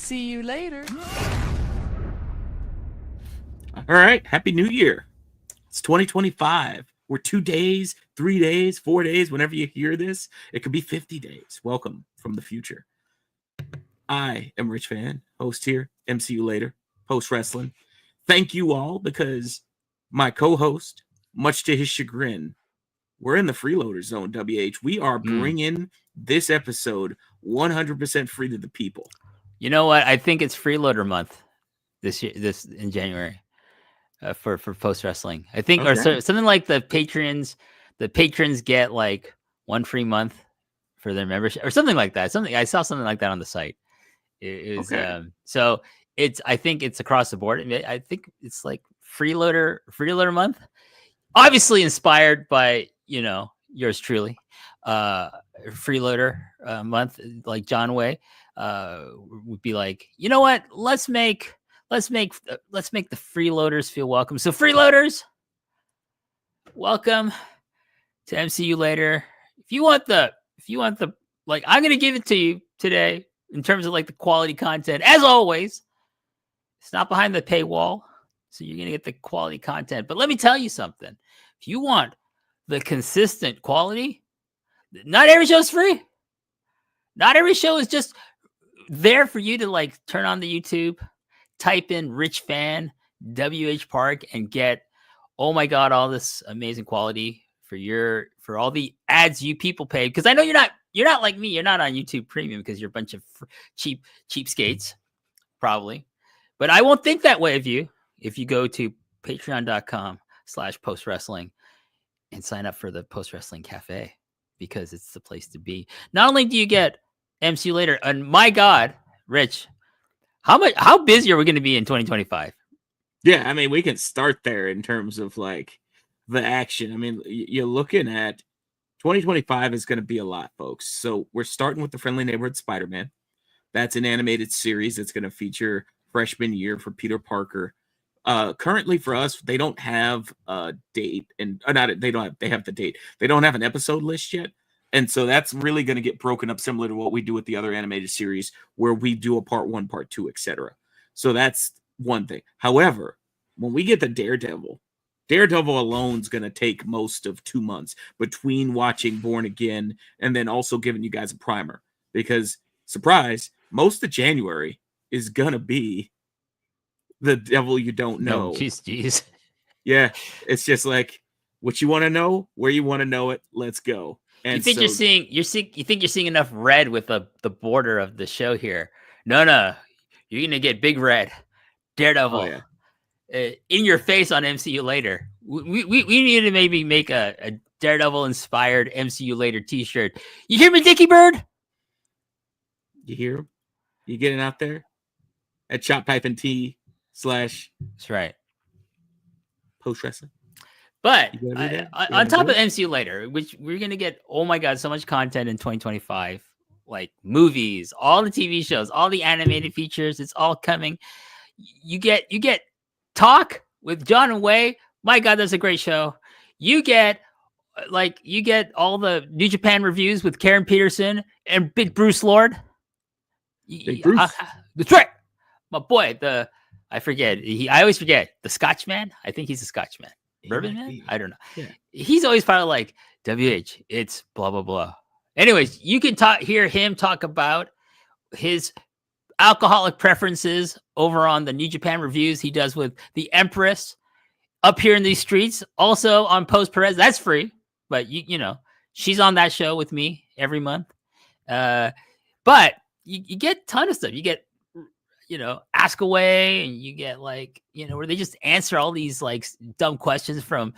See you later. All right. Happy New Year. It's 2025. We're 2 days, 3 days, 4 days. Whenever you hear this, it could be 50 days. Welcome from the future. I am Rich Fann, host here, MCU Later, Post Wrestling. Thank you all because my co-host, much to his chagrin, we're in the freeloader zone, WH. We are bringing this episode 100% free to the people. You know what? I think it's freeloader month this year, this in January, for Post Wrestling. I think, or something like the patrons get like 1 free month for their membership, or something like that. I saw something like that on the site. It was so it's. I think it's across the board. I think it's like freeloader month. Obviously inspired by yours truly, freeloader month, like John Way would be like, you know what? Let's make the freeloaders feel welcome. So freeloaders, welcome to MCU Later. If you want the like, I'm gonna give it to you today in terms of like the quality content. As always, it's not behind the paywall, so you're gonna get the quality content. But let me tell you something: if you want the consistent quality, not every show is free. Not every show is just there for you to like turn on the YouTube, type in Rich Fann WH Park, and get, oh my god, all this amazing quality for all the ads you people paid. Because I know you're not like me. You're not on YouTube Premium because you're a bunch of cheapskates, probably. But I won't think that way of you if you go to patreon.com/Post Wrestling and sign up for the Post Wrestling Café, because it's the place to be. Not only do you get MCU Later, and my God, Rich, how busy are we going to be in 2025? Yeah, I mean, we can start there in terms of like the action. I mean, you're looking at 2025 is going to be a lot, folks. So we're starting with the Friendly Neighborhood Spider-Man. That's an animated series that's going to feature freshman year for Peter Parker. Currently for us, they don't have a date, and they have the date. They don't have an episode list yet. And so that's really going to get broken up similar to what we do with the other animated series, where we do a part 1, part 2, etc. So that's one thing. However, when we get to Daredevil alone is going to take most of 2 months between watching Born Again and then also giving you guys a primer, because surprise, most of January is going to be The Devil You Don't Know. No, jeez. Yeah, it's just like what you want to know, where you want to know it. Let's go. And you think you're seeing enough red with the border of the show here? No, you're gonna get big red. Daredevil in your face on MCU Later. We need to maybe make a Daredevil inspired MCU Later T-shirt. You hear me, Dickie Bird? You hear him? You getting out there at shop-t/ That's right. Post Wrestling. But on top of MCU Later, which we're going to get, oh my God, so much content in 2025, like movies, all the TV shows, all the animated features, it's all coming. You get Talk with John and Way. My God, that's a great show. You get all the New Japan reviews with Karen Peterson and Big Bruce Lord. Big Bruce. That's right. My boy, I always forget, the Scotchman. I think he's a Scotchman. Bourbon Man? I don't know. Yeah. He's always probably like, WH, it's blah, blah, blah. Anyways, you can hear him talk about his alcoholic preferences over on the New Japan reviews he does with the Empress up here in these streets. Also on Post Perez. That's free. But, you know, she's on that show with me every month. But you get a ton of stuff. You get, Ask Away, and you get where they just answer all these like dumb questions from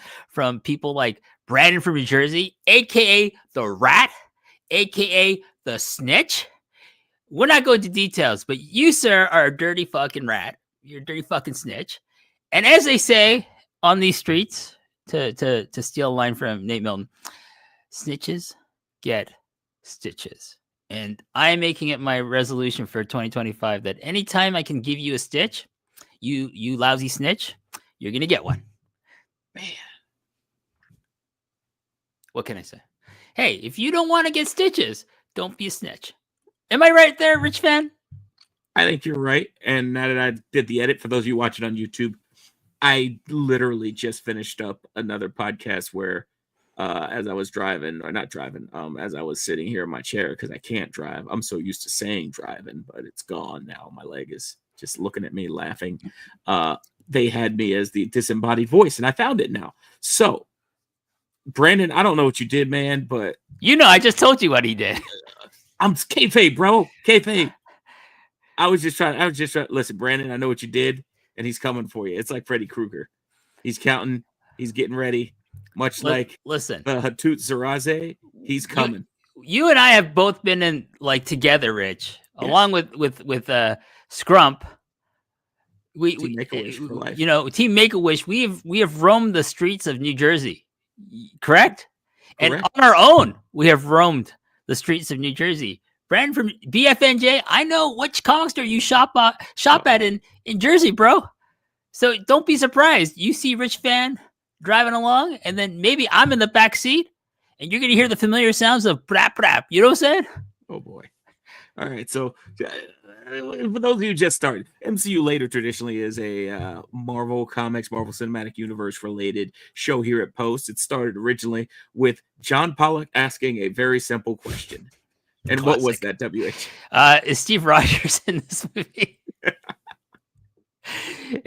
people like Brandon from New Jersey, aka the Rat, aka the Snitch. We're not going to details, but you, sir, are a dirty fucking rat. You're a dirty fucking snitch. And as they say on these streets, to steal a line from Nate Milton, snitches get stitches. And I'm making it my resolution for 2025 that anytime I can give you a stitch, you lousy snitch, you're going to get one. Man. What can I say? Hey, if you don't want to get stitches, don't be a snitch. Am I right there, Rich Fann? I think you're right. And now that I did the edit, for those of you watching on YouTube, I literally just finished up another podcast where as I was driving, or not driving, as I was sitting here in my chair, because I can't drive. I'm so used to saying driving, but it's gone now. My leg is just looking at me laughing. They had me as the disembodied voice, and I found it now. So, Brandon, I don't know what you did, man, but I just told you what he did. I'm kayfabe, bro. Kayfabe. I was just trying. Listen, Brandon, I know what you did, and he's coming for you. It's like Freddy Krueger. He's counting. He's getting ready. Much like listen, the Hatut Zeraze, he's coming. You and I have both been in together, Rich, along with Scrump. Team Make-A-Wish for life. Team Make-A-Wish. We have roamed the streets of New Jersey, correct? And on our own, we have roamed the streets of New Jersey. Brandon from BFNJ, I know which comic store you shop at in Jersey, bro. So don't be surprised. You see Rich Fann driving along, and then maybe I'm in the back seat, and you're gonna hear the familiar sounds of brap brap. You know what I'm saying? Oh boy! All right, so for those of you who just started, MCU Later traditionally is a Marvel Comics, Marvel Cinematic Universe related show here at Post. It started originally with John Pollock asking a very simple question. And classic. What was that, WH? Is Steve Rogers in this movie?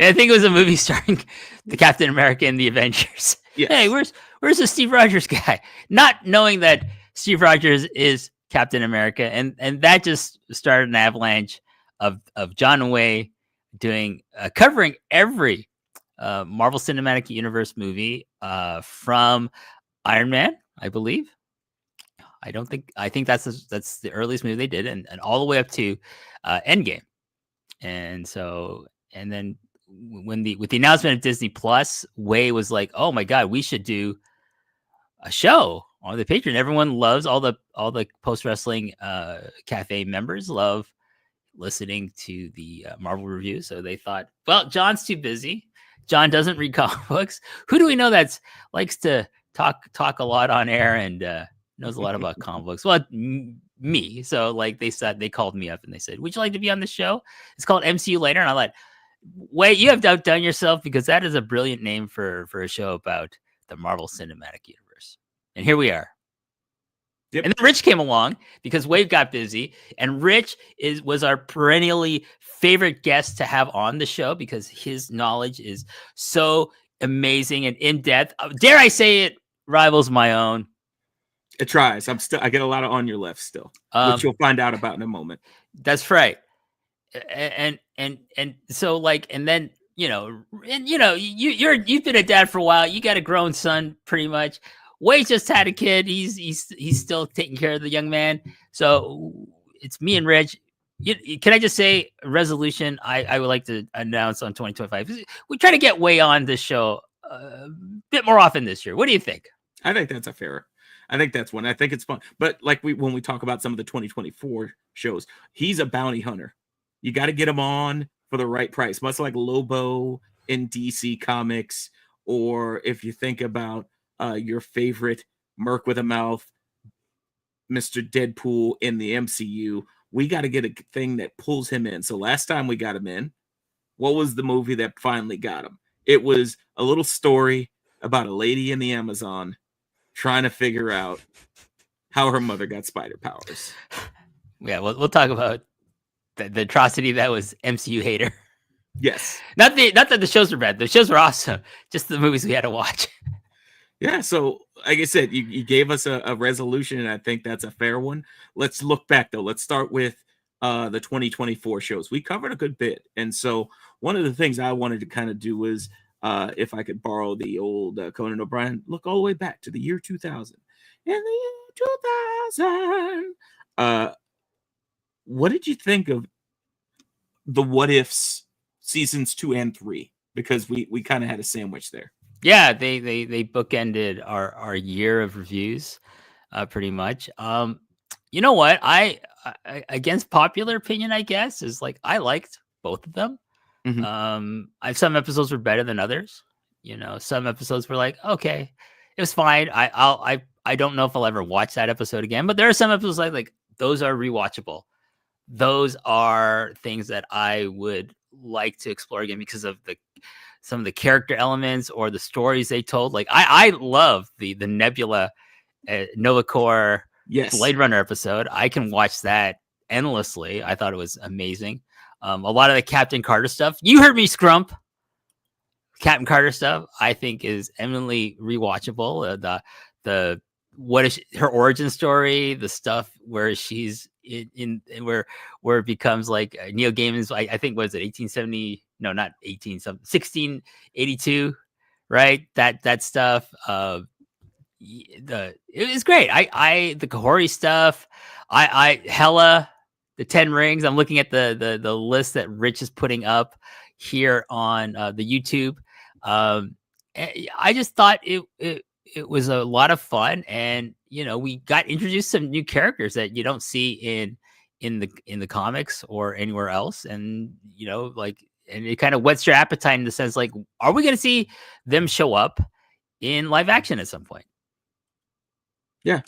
I think it was a movie starring the Captain America and the Avengers. Yes. Hey, where's the Steve Rogers guy? Not knowing that Steve Rogers is Captain America, and that just started an avalanche of John and Way doing covering every Marvel Cinematic Universe movie from Iron Man, I believe. I think that's the earliest movie they did, and all the way up to Endgame. And then with the announcement of Disney Plus, Way was like, "Oh my God, we should do a show on the Patreon." Everyone loves all the Post Wrestling Cafe members love listening to the Marvel reviews. So they thought, well, John's too busy. John doesn't read comic books. Who do we know that likes to talk a lot on air and knows a lot about comic books? Well, me. So they called me up and they said, "Would you like to be on the show? It's called MCU Later." And I like, wait, you have outdone yourself, because that is a brilliant name for a show about the Marvel Cinematic Universe. And here we are. Yep. And then Rich came along because Wave got busy, and Rich was our perennially favorite guest to have on the show because his knowledge is so amazing and in depth. Dare I say it, rivals my own. It tries. I get a lot of on your left still, which you'll find out about in a moment. That's right. And so and then you've been a dad for a while. You got a grown son, pretty much. Wade just had a kid. He's still taking care of the young man. So it's me and Reg. Can I just say a resolution I would like to announce on 2025? We try to get Way on this show a bit more often this year. What do you think? I think that's I think that's one. I think it's fun. But when we talk about some of the 2024 shows, he's a bounty hunter. You got to get him on for the right price, much like Lobo in DC Comics, or if you think about your favorite Merc with a Mouth, Mr. Deadpool in the MCU, we got to get a thing that pulls him in. So last time we got him in, what was the movie that finally got him? It was a little story about a lady in the Amazon trying to figure out how her mother got spider powers. Yeah, we'll talk about the atrocity that was MCU Hater. Yes. Not that the shows were bad. The shows were awesome. Just the movies we had to watch. Yeah, so like I said, you gave us a resolution, and I think that's a fair one. Let's look back, though. Let's start with the 2024 shows. We covered a good bit, and so one of the things I wanted to kind of do was, if I could borrow the old Conan O'Brien, look all the way back to the year 2000. In the year 2000, what did you think of the What Ifs seasons 2 and 3? Because we kind of had a sandwich there. Yeah, they bookended our year of reviews, pretty much. You know what? I against popular opinion, I guess, is I liked both of them. Mm-hmm. Some episodes were better than others. Some episodes were okay, it was fine. I don't know if I'll ever watch that episode again, but there are some episodes like those are rewatchable. those are things that I would like to explore again because of some of the character elements or the stories they told. Like I love the Nebula Nova Corps Blade Runner episode. I can watch that endlessly. I thought it was amazing. A lot of the Captain Carter stuff. You heard me, Scrump. Captain Carter stuff, I think, is eminently rewatchable. The what is her origin story, the stuff where she's in where it becomes like Neil Gaiman's, I think, was it 1870? No, not 1682, right? That stuff. It was great. The Kahori stuff. Hela, the 10 Rings. I'm looking at the list that Rich is putting up here on the YouTube. I just thought it was a lot of fun, and we got introduced some new characters that you don't see in the comics or anywhere else, and and it kind of whets your appetite in the sense, like, are we going to see them show up in live action at some point? Yeah,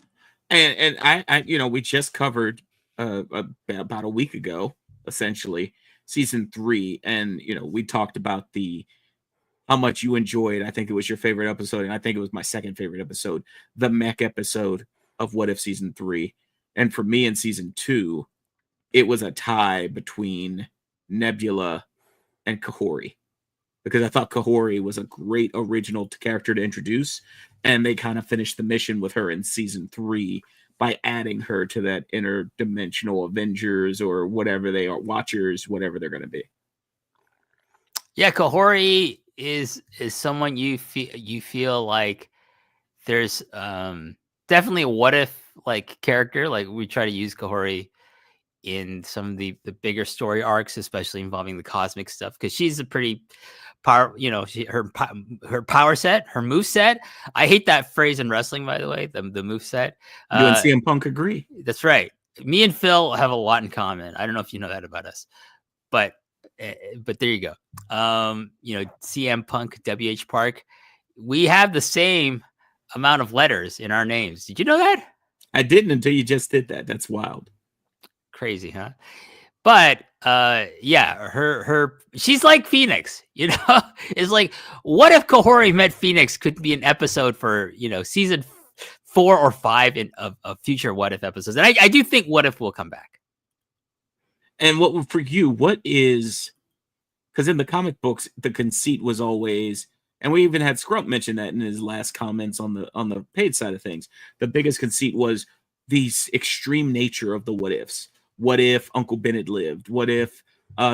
and I we just covered about a week ago, essentially, season 3, and we talked about how much you enjoyed. I think it was your favorite episode, and I think it was my second favorite episode, the mech episode of What If season 3. And for me in season 2, it was a tie between Nebula and Kahori, because I thought Kahori was a great original character to introduce, and they kind of finished the mission with her in season 3 by adding her to that interdimensional Avengers or whatever they are, Watchers, whatever they're going to be. Yeah, Kahori is someone you feel like there's definitely a what if like character. Like, we try to use Kahori in some of the bigger story arcs, especially involving the cosmic stuff, because she's a pretty power, her power set, her move set. I hate that phrase in wrestling, by the way, the move set. You and CM Punk agree. That's right. Me and Phil have a lot in common. I don't know if you know that about us, but there you go. CM Punk, WH Park, we have the same amount of letters in our names. Did you know that? I didn't until you just did that. That's wild. Crazy, huh? But her she's like Phoenix, It's like, what if Kahori met Phoenix could be an episode for season 4 or 5 of future What If episodes. And I do think What If will come back. And for you, what is, because in the comic books, the conceit was always, and we even had Scrump mention that in his last comments on the paid side of things, the biggest conceit was the extreme nature of the what ifs. What if Uncle Ben had lived? What if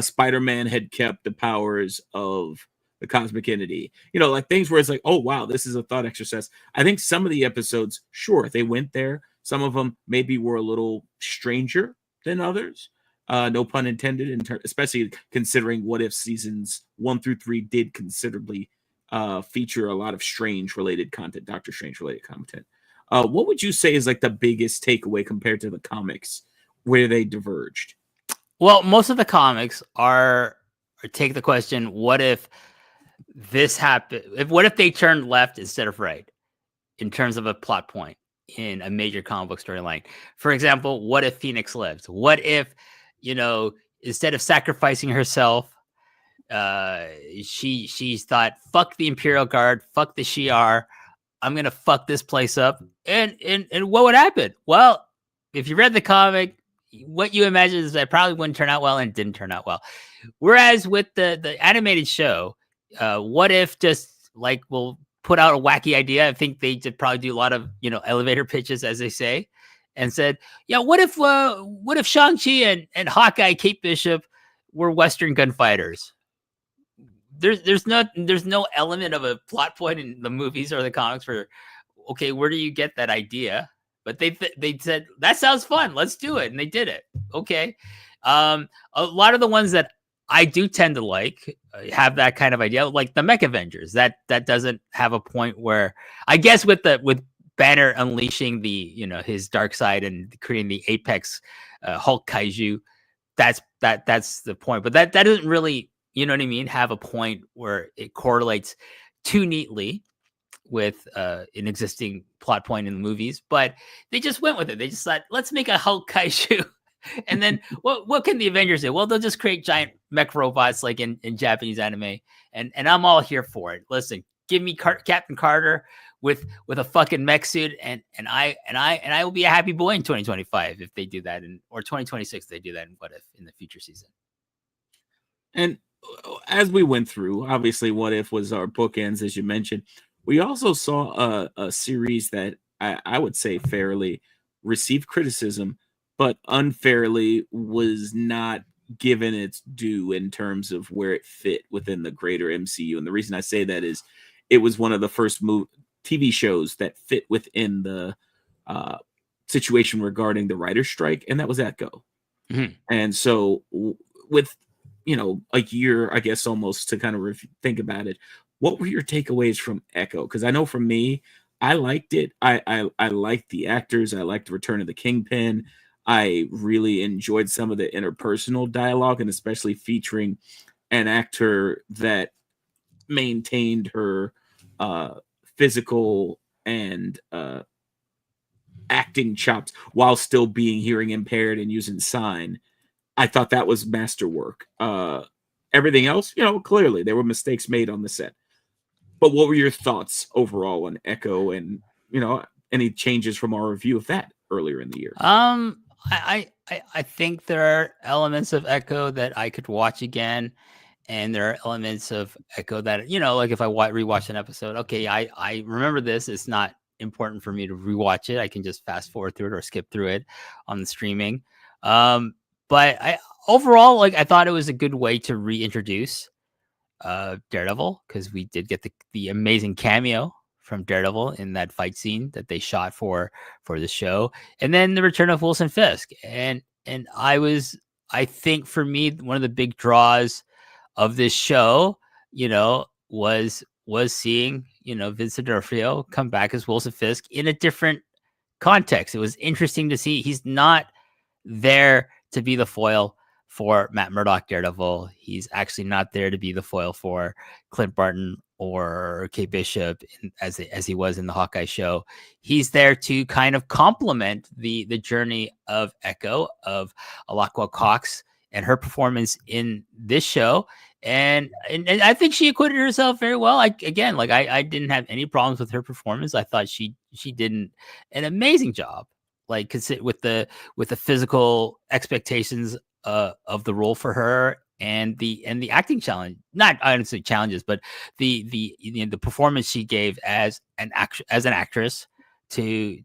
Spider-Man had kept the powers of the cosmic entity? Like things where it's like, oh, wow, this is a thought exercise. I think some of the episodes, sure, they went there. Some of them maybe were a little stranger than others. No pun intended, especially considering What If seasons 1 through 3 did considerably feature a lot of Strange-related content, Doctor Strange-related content. What would you say is like the biggest takeaway compared to the comics where they diverged? Well, most of the comics are take the question, what if this happened? What if they turned left instead of right in terms of a plot point in a major comic book storyline? For example, what if Phoenix lived? What if, instead of sacrificing herself, she thought, fuck the Imperial Guard, fuck the Shi'ar, I'm gonna fuck this place up. And what would happen? Well, if you read the comic, what you imagine is that probably wouldn't turn out well, and didn't turn out well. Whereas with the animated show, What If just like will put out a wacky idea. I think they did probably do a lot of elevator pitches, as they say, and said, yeah, what if Shang-Chi and Hawkeye, Kate Bishop were Western gunfighters? There's no element of a plot point in the movies or the comics where, okay, where do you get that idea? But they said, that sounds fun, let's do it, and they did it. Okay, a lot of the ones that I do tend to like have that kind of idea, like the Mech Avengers. That doesn't have a point where, I guess with Banner unleashing the his dark side and creating the Apex Hulk kaiju, that's the point. But that doesn't really, you know what I mean, have a point where it correlates too neatly with an existing plot point in the movies. But they just went with it. They just thought, let's make a Hulk kaiju And then what can the Avengers do? Well, they'll just create giant mech robots like in Japanese anime, and I'm all here for it. Listen, give me Captain Carter with a fucking mech suit, and I will be a happy boy in 2025 if they do that, or 2026 if they do that, and What If in the future season. And as we went through, obviously, What If was our bookends, as you mentioned. We also saw a series that I would say fairly received criticism, but unfairly was not given its due in terms of where it fit within the greater MCU. And the reason I say that is it was one of the first TV shows that fit within the situation regarding the writer's strike, and that was Echo. Mm-hmm. And so with a year, I guess, almost to kind of think about it, what were your takeaways from Echo? Because I know for me, I liked it. I liked the actors. I liked the Return of the Kingpin. I really enjoyed some of the interpersonal dialogue, and especially featuring an actor that maintained her physical and acting chops while still being hearing impaired and using sign. I thought that was masterwork. Everything else, clearly there were mistakes made on the set. But what were your thoughts overall on Echo, and any changes from our review of that earlier in the year? I think there are elements of Echo that I could watch again, and there are elements of Echo that like if I rewatch an episode, okay, I remember this. It's not important for me to rewatch it. I can just fast forward through it or skip through it on the streaming. But overall, I thought it was a good way to reintroduce Daredevil, because we did get the amazing cameo from Daredevil in that fight scene that they shot for the show, and then the return of Wilson Fisk. And I think for me, one of the big draws of this show, was seeing Vincent D'Onofrio come back as Wilson Fisk in a different context. It was interesting to see he's not there to be the foil for Matt Murdock Daredevil. He's actually not there to be the foil for Clint Barton or Kate Bishop as he was in the Hawkeye show. He's there to kind of complement the journey of Echo, of Alaqua Cox and her performance in this show. And I think she acquitted herself very well. I didn't have any problems with her performance. I thought she did an amazing job, with the physical expectations of the role for her, and the acting challenge. Not, I don't say challenges, but the performance she gave as an actress to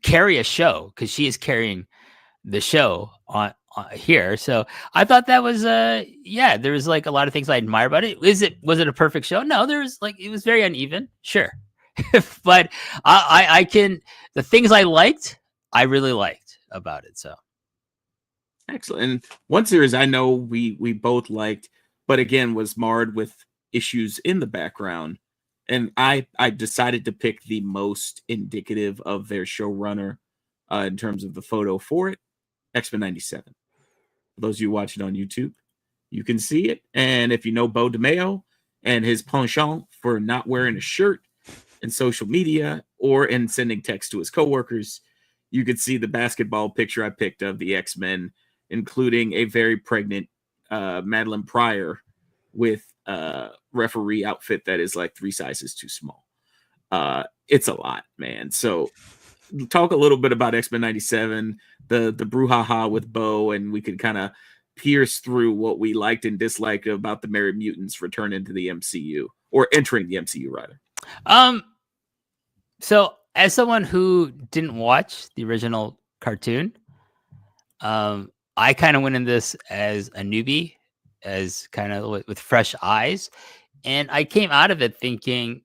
carry a show, because she is carrying the show on here. So I thought that was there was a lot of things I admire about it. Was it a perfect show? No, there was it was very uneven, sure. But the things I liked, I really liked about it. So excellent. And one series I know we both liked, but again was marred with issues in the background, and I decided to pick the most indicative of their showrunner in terms of the photo for it, X-Men 97. For those of you watching on YouTube, you can see it. And if you know Bo DeMeo and his penchant for not wearing a shirt in social media or in sending text to his coworkers, you could see the basketball picture I picked of the X-Men, including a very pregnant Madeline Pryor with a referee outfit that is 3 sizes too small. It's a lot, man. So talk a little bit about X-Men 97, the brouhaha with Bo, and we could kind of pierce through what we liked and disliked about the Merry Mutants returning to the MCU, or entering the MCU rather. So as someone who didn't watch the original cartoon, I kind of went in this as a newbie, as kind of with fresh eyes, and I came out of it thinking,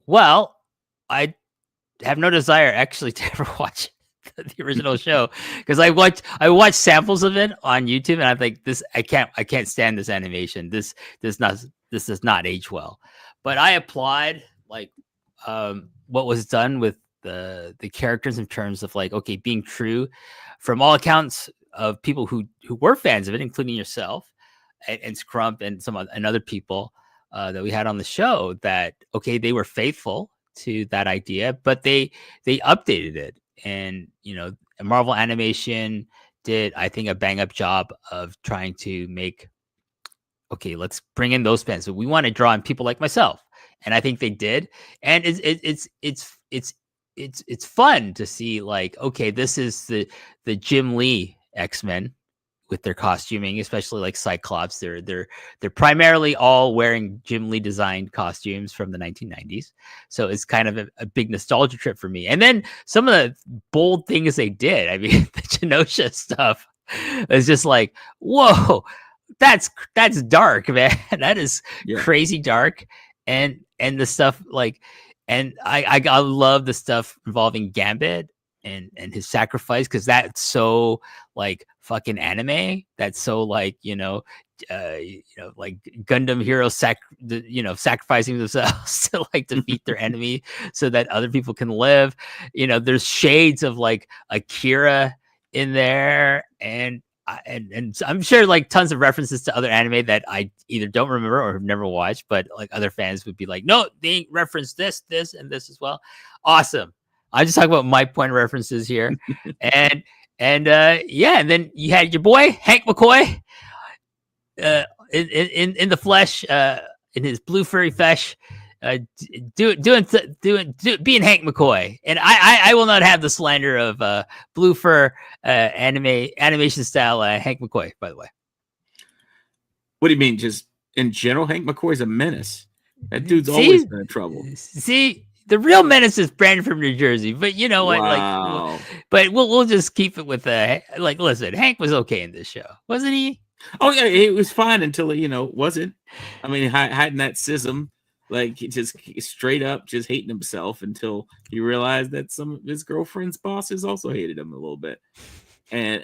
well, I have no desire actually to ever watch the original show, because I watched samples of it on YouTube, and I think I can't stand this animation. This does not age well. But I applaud what was done with the characters in terms of being true, from all accounts of people who were fans of it, including yourself and Scrump and other people that we had on the show, that they were faithful to that idea, but they updated it and Marvel Animation did, I think, a bang up job of trying to make, okay, let's bring in those fans. So we want to draw in people like myself, and I think they did. And it's fun to see, like, okay, this is the Jim Lee X-Men with their costuming, especially like Cyclops. They're primarily all wearing Jim Lee designed costumes from the 1990s. So it's kind of a big nostalgia trip for me. And then some of the bold things they did. I mean, the Genosha stuff is just like, whoa, that's dark, man. That is crazy dark. And the stuff like, and I love the stuff involving Gambit and his sacrifice, because that's so like fucking anime. That's so like like Gundam heroes sacrificing themselves to like defeat their enemy so that other people can live. There's shades of like Akira in there, and I'm sure like tons of references to other anime that I either don't remember or have never watched, but like other fans would be like, no, they reference this, and this as well. Awesome. I just talk about my point of references here. and then you had your boy Hank McCoy in the flesh, in his blue furry flesh, being Hank McCoy. And I will not have the slander of blue fur animation style Hank McCoy, by the way. What do you mean? Just in general, Hank McCoy's a menace. That dude's always been in trouble. See, the real menace is Brandon from New Jersey, but you know what? Wow. Like, but we'll just keep it with like. Listen, Hank was okay in this show, wasn't he? Oh yeah, it was fine until wasn't. I mean, hiding that schism, like just straight up just hating himself until he realized that some of his girlfriend's bosses also hated him a little bit. And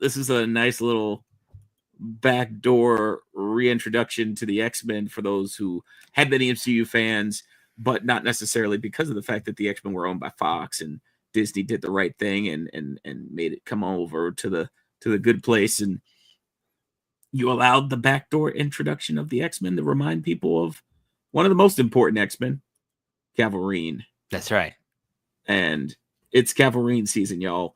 this is a nice little backdoor reintroduction to the X-Men for those who had been MCU fans, but not necessarily because of the fact that the X-Men were owned by Fox and Disney did the right thing and made it come over to the good place. And you allowed the backdoor introduction of the X-Men to remind people of one of the most important X-Men, Wolverine. That's right. And it's Wolverine season, y'all.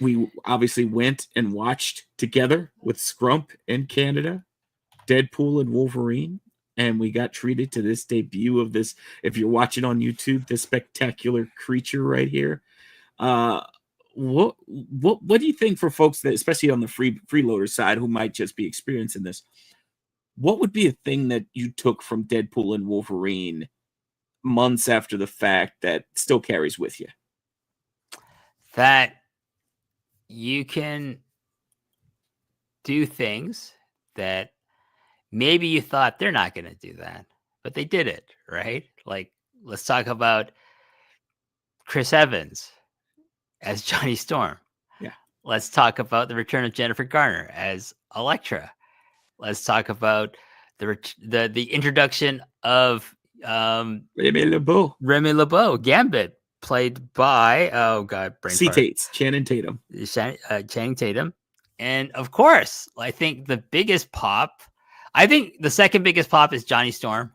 We obviously went and watched together with Scrump in Canada, Deadpool and Wolverine. And we got treated to this debut of this. If you're watching on YouTube, this spectacular creature right here. What do you think for folks that, especially on the freeloader side, who might just be experiencing this? What would be a thing that you took from Deadpool and Wolverine months after the fact that still carries with you? That you can do things that maybe you thought they're not going to do that, but they did it, right? Like, let's talk about Chris Evans as Johnny Storm. Yeah. Let's talk about the return of Jennifer Garner as Elektra. Let's talk about the introduction of Remy LeBeau, Gambit, played by Channing Tatum. Channing Tatum. And of course, I think the biggest pop, I think the second biggest pop is Johnny Storm.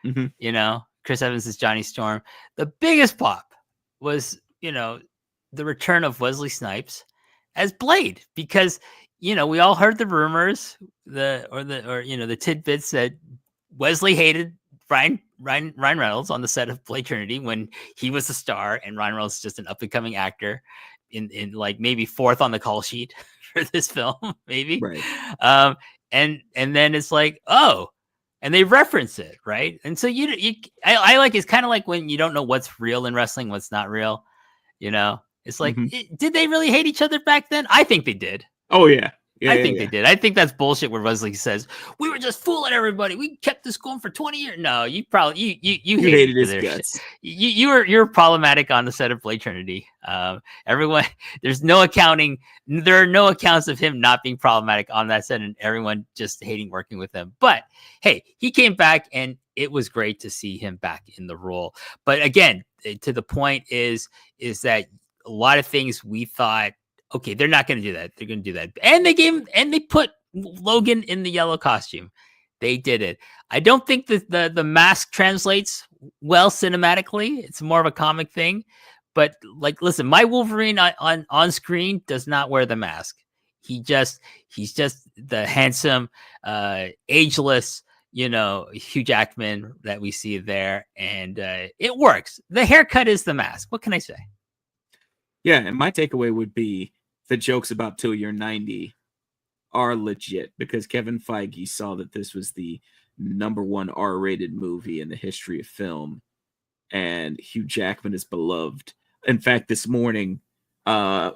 Mm-hmm. Chris Evans is Johnny Storm. The biggest pop was, the return of Wesley Snipes as Blade, because, we all heard the rumors, the tidbits that Wesley hated Ryan Reynolds on the set of Blade Trinity when he was the star and Ryan Reynolds is just an up and coming actor in like maybe fourth on the call sheet for this film, maybe. Right. And then it's like, oh, and they reference it, right? And so I like, it's kind of like when you don't know what's real in wrestling, what's not real. It's like, did they really hate each other back then? I think they did. Oh yeah. I think they did. I think that's bullshit where Wesley says, we were just fooling everybody. We kept this going for 20 years. No, you probably, you hated his guts. You're problematic on the set of Blade Trinity. Everyone, there's no accounting. There are no accounts of him not being problematic on that set and everyone just hating working with him. But hey, he came back and it was great to see him back in the role. But again, to the point is that a lot of things we thought, okay, they're not going to do that. They're going to do that. And they put Logan in the yellow costume. They did it. I don't think that the mask translates well cinematically. It's more of a comic thing, But like, listen, my Wolverine on screen does not wear the mask. He's just the handsome, ageless, Hugh Jackman that we see there, and it works. The haircut is the mask. What can I say? Yeah, and my takeaway would be the jokes about till you're 90 are legit because Kevin Feige saw that this was the #1 R-rated movie in the history of film, and Hugh Jackman is beloved. In fact, this morning, my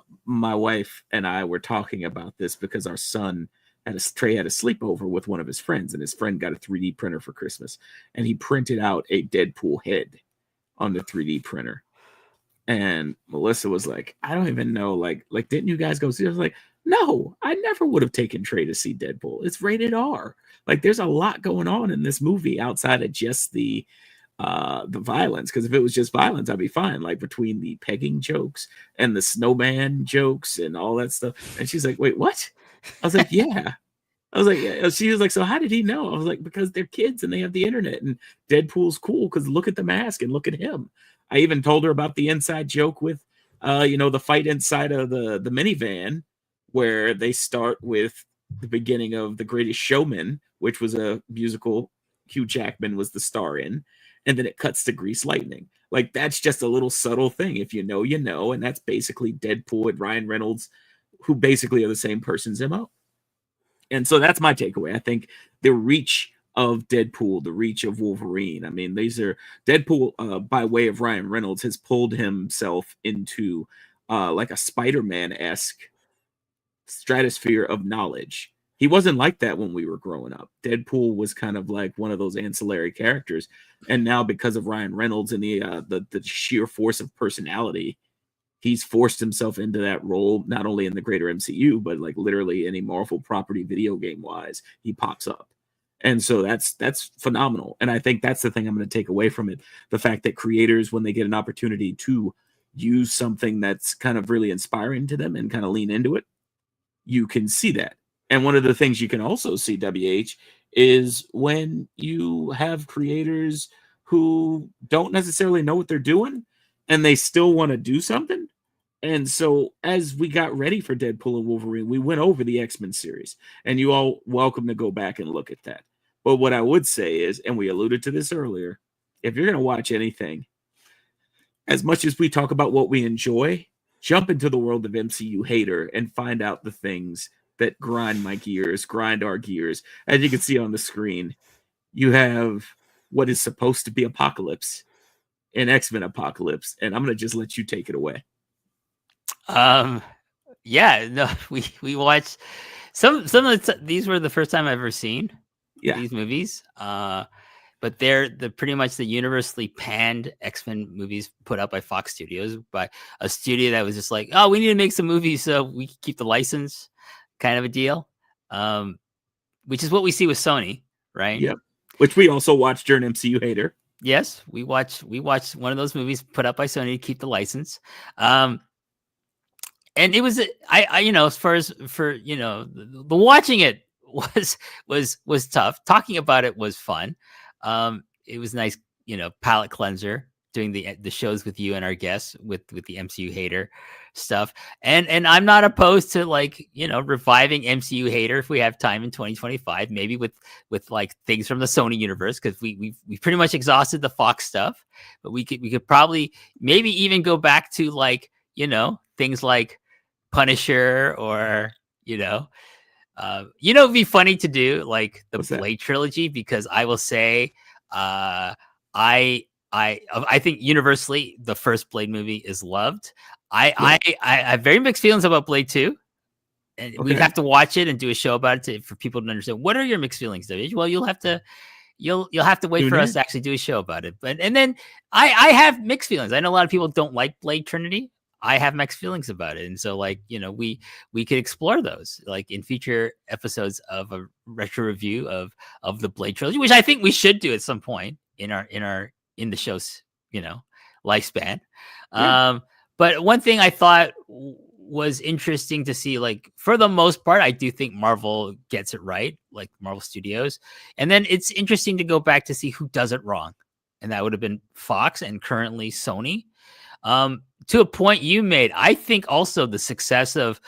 wife and I were talking about this because our son had a sleepover with one of his friends, and his friend got a 3D printer for Christmas, and he printed out a Deadpool head on the 3D printer. And Melissa was like, I don't even know, like, didn't you guys go see? I was like, no, I never would have taken Trey to see Deadpool. It's rated R. Like, there's a lot going on in this movie outside of just the violence. Because if it was just violence, I'd be fine. Like between the pegging jokes and the snowman jokes and all that stuff. And she's like, wait, what? I was like, yeah. I was like, yeah. She was like, so how did he know? I was like, because they're kids and they have the internet, and Deadpool's cool because look at the mask and look at him. I even told her about the inside joke with, the fight inside of the minivan, where they start with the beginning of The Greatest Showman, which was a musical Hugh Jackman was the star in, and then it cuts to Grease Lightning. Like, that's just a little subtle thing. If you know, you know, and that's basically Deadpool and Ryan Reynolds, who basically are the same person's MO. And so that's my takeaway. I think the reach of Deadpool, the reach of Wolverine. I mean, these are Deadpool, by way of Ryan Reynolds, has pulled himself into like a Spider-Man-esque stratosphere of knowledge. He wasn't like that when we were growing up. Deadpool was kind of like one of those ancillary characters, and now because of Ryan Reynolds and the sheer force of personality, he's forced himself into that role, not only in the greater MCU, but like literally any Marvel property, video game wise, he pops up. And so that's phenomenal. And I think that's the thing I'm going to take away from it. The fact that creators, when they get an opportunity to use something that's kind of really inspiring to them and kind of lean into it, you can see that. And one of the things you can also see, WH, is when you have creators who don't necessarily know what they're doing and they still want to do something. And so as we got ready for Deadpool and Wolverine, we went over the X-Men series, and you all welcome to go back and look at that. But what I would say is, and we alluded to this earlier, if you're going to watch anything, as much as we talk about what we enjoy, jump into the world of MCU Hater and find out the things that grind my gears, grind our gears. As you can see on the screen, you have what is supposed to be Apocalypse in X-Men Apocalypse, and I'm going to just let you take it away. Yeah, no, we watched some of these were the first time I've ever seen these movies. But they're pretty much the universally panned X-Men movies put out by Fox Studios, by a studio that was just like, oh, we need to make some movies so we can keep the license, kind of a deal. Which is what we see with Sony, right? Yep. Which we also watched during MCU Hater. Yes, we watched one of those movies put out by Sony to keep the license. And it was, I as far as for, the watching it was tough. Talking about it was fun. It was nice, palate cleanser doing the shows with you and our guests with the MCU Hater stuff. And I'm not opposed to reviving MCU Hater if we have time in 2025, maybe with like things from the Sony universe, because we pretty much exhausted the Fox stuff, but we could probably maybe even go back to things like Punisher or it'd be funny to do like the Blade trilogy, because I will say I think universally the first Blade movie is loved. I have very mixed feelings about Blade 2, and we have to watch it and do a show about it for people to understand. What are your mixed feelings, David? Well, you'll have to wait for us to actually do a show about it. And then I have mixed feelings. I know a lot of people don't like Blade Trinity. I have mixed feelings about it. And so we could explore those in future episodes of a retro review of the Blade trilogy, which I think we should do at some point in the show's, lifespan. Yeah. But one thing I thought was interesting to see, for the most part, I do think Marvel gets it right, like Marvel Studios. And then it's interesting to go back to see who does it wrong. And that would have been Fox and currently Sony. To a point you made, I think also the success of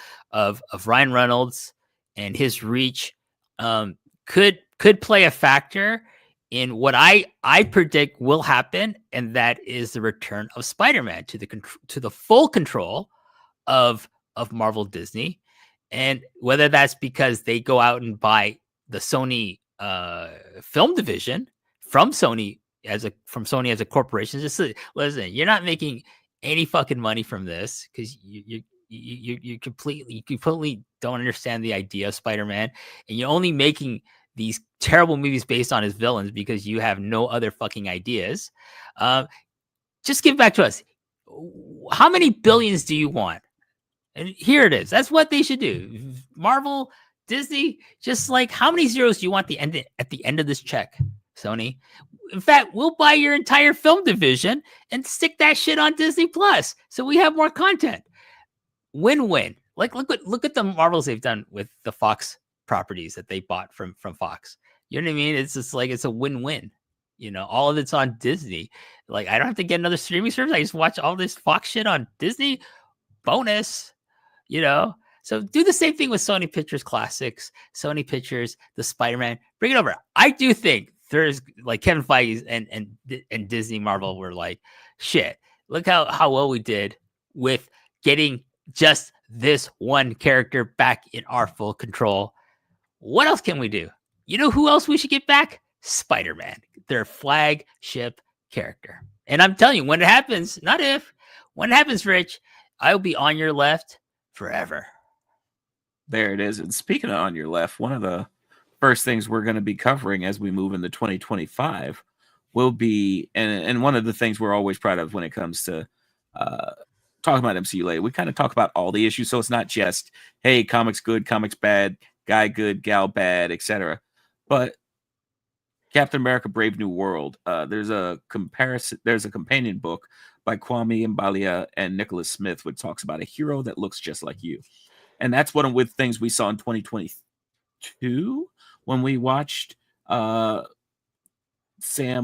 Ryan Reynolds and his reach could play a factor in what I predict will happen, and that is the return of Spider-Man to the full control of Marvel Disney. And whether that's because they go out and buy the Sony film division from Sony as a corporation. Just listen, you're not making any fucking money from this because you completely don't understand the idea of Spider-Man, and you're only making these terrible movies based on his villains because you have no other fucking ideas. Just give back to us. How many billions do you want? And here it is. That's what they should do. Marvel, Disney, just like how many zeros do you want at the end of this check, Sony? In fact, we'll buy your entire film division and stick that shit on Disney Plus so we have more content. Win-win. Like look at the Marvels they've done with the Fox properties that they bought from Fox. You know what I mean? It's just like it's a win-win. You know, all of it's on Disney. Like I don't have to get another streaming service. I just watch all this Fox shit on Disney. Bonus. You know, so do the same thing with Sony Pictures Classics, Sony Pictures, the Spider-Man. Bring it over. I do think there's like Kevin Feige and Disney Marvel were like, shit. Look how well we did with getting just this one character back in our full control. What else can we do? You know who else we should get back? Spider-Man, their flagship character. And I'm telling you, when it happens, not if, when it happens, Rich, I'll be on your left forever. There it is. And speaking of on your left, one of the first things we're going to be covering as we move into 2025 will be, and one of the things we're always proud of when it comes to talking about MCU L8R, we kind of talk about all the issues. So it's not just, hey, comics good, comics bad, guy good, gal bad, etc. But Captain America: Brave New World, there's a companion book by Kwame Mbalia and Nicholas Smith, which talks about a hero that looks just like you. And that's one of the things we saw in 2022 when we watched Sam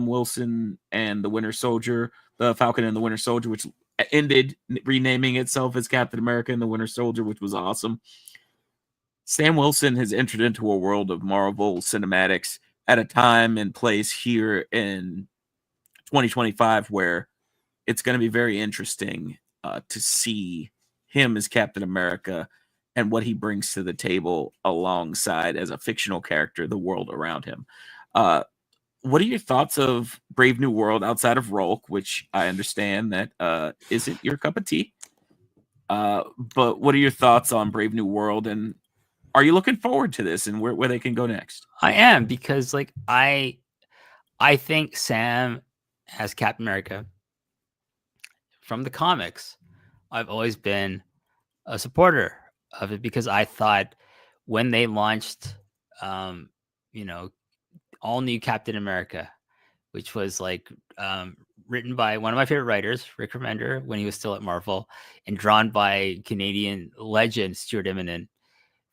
Wilson and the Winter Soldier, the Falcon and the Winter Soldier, which ended renaming itself as Captain America and the Winter Soldier, which was awesome. Sam Wilson has entered into a world of Marvel cinematics at a time and place here in 2025 where it's going to be very interesting to see him as Captain America and what he brings to the table alongside, as a fictional character, the world around him. What are your thoughts of Brave New World outside of Rolk, which I understand that isn't your cup of tea? But what are your thoughts on Brave New World, and are you looking forward to this and where they can go next? I am, because like I think Sam as Captain America from the comics, I've always been a supporter of it, because I thought when they launched, all new Captain America, which was like written by one of my favorite writers, Rick Remender, when he was still at Marvel, and drawn by Canadian legend Stuart Immonen.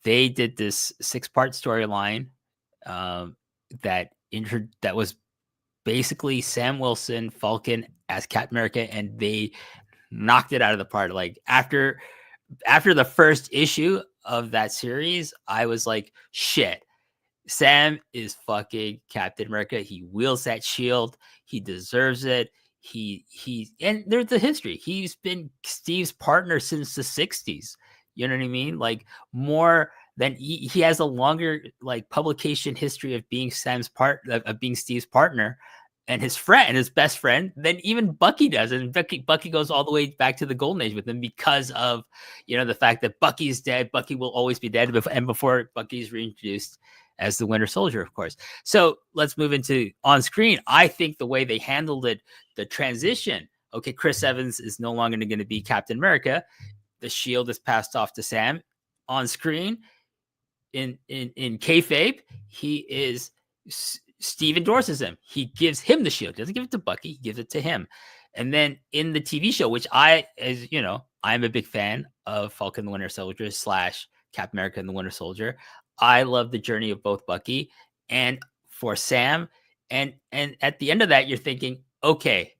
They did this 6-part storyline that was basically Sam Wilson, Falcon as Captain America, and they knocked it out of the park. Like after the first issue of that series, I was like, shit, Sam is fucking Captain America. He wields that shield. He deserves it. And there's the history. He's been Steve's partner since the 60s. You know what I mean? Like more than he has a longer like publication history of being being Steve's partner and his friend and his best friend than even Bucky does. And Bucky goes all the way back to the Golden Age with him because of, the fact that Bucky's dead. Bucky will always be dead. And before Bucky's reintroduced as the Winter Soldier, of course. So let's move into on screen. I think the way they handled it, the transition, okay, Chris Evans is no longer going to be Captain America. The shield is passed off to Sam. On screen, in kayfabe, he is Steve endorses him. He gives him the shield. He doesn't give it to Bucky. He gives it to him. And then in the TV show, which I'm a big fan of Falcon the Winter Soldier / Captain America and the Winter Soldier. I love the journey of both Bucky and for Sam. And at the end of that, you're thinking, okay,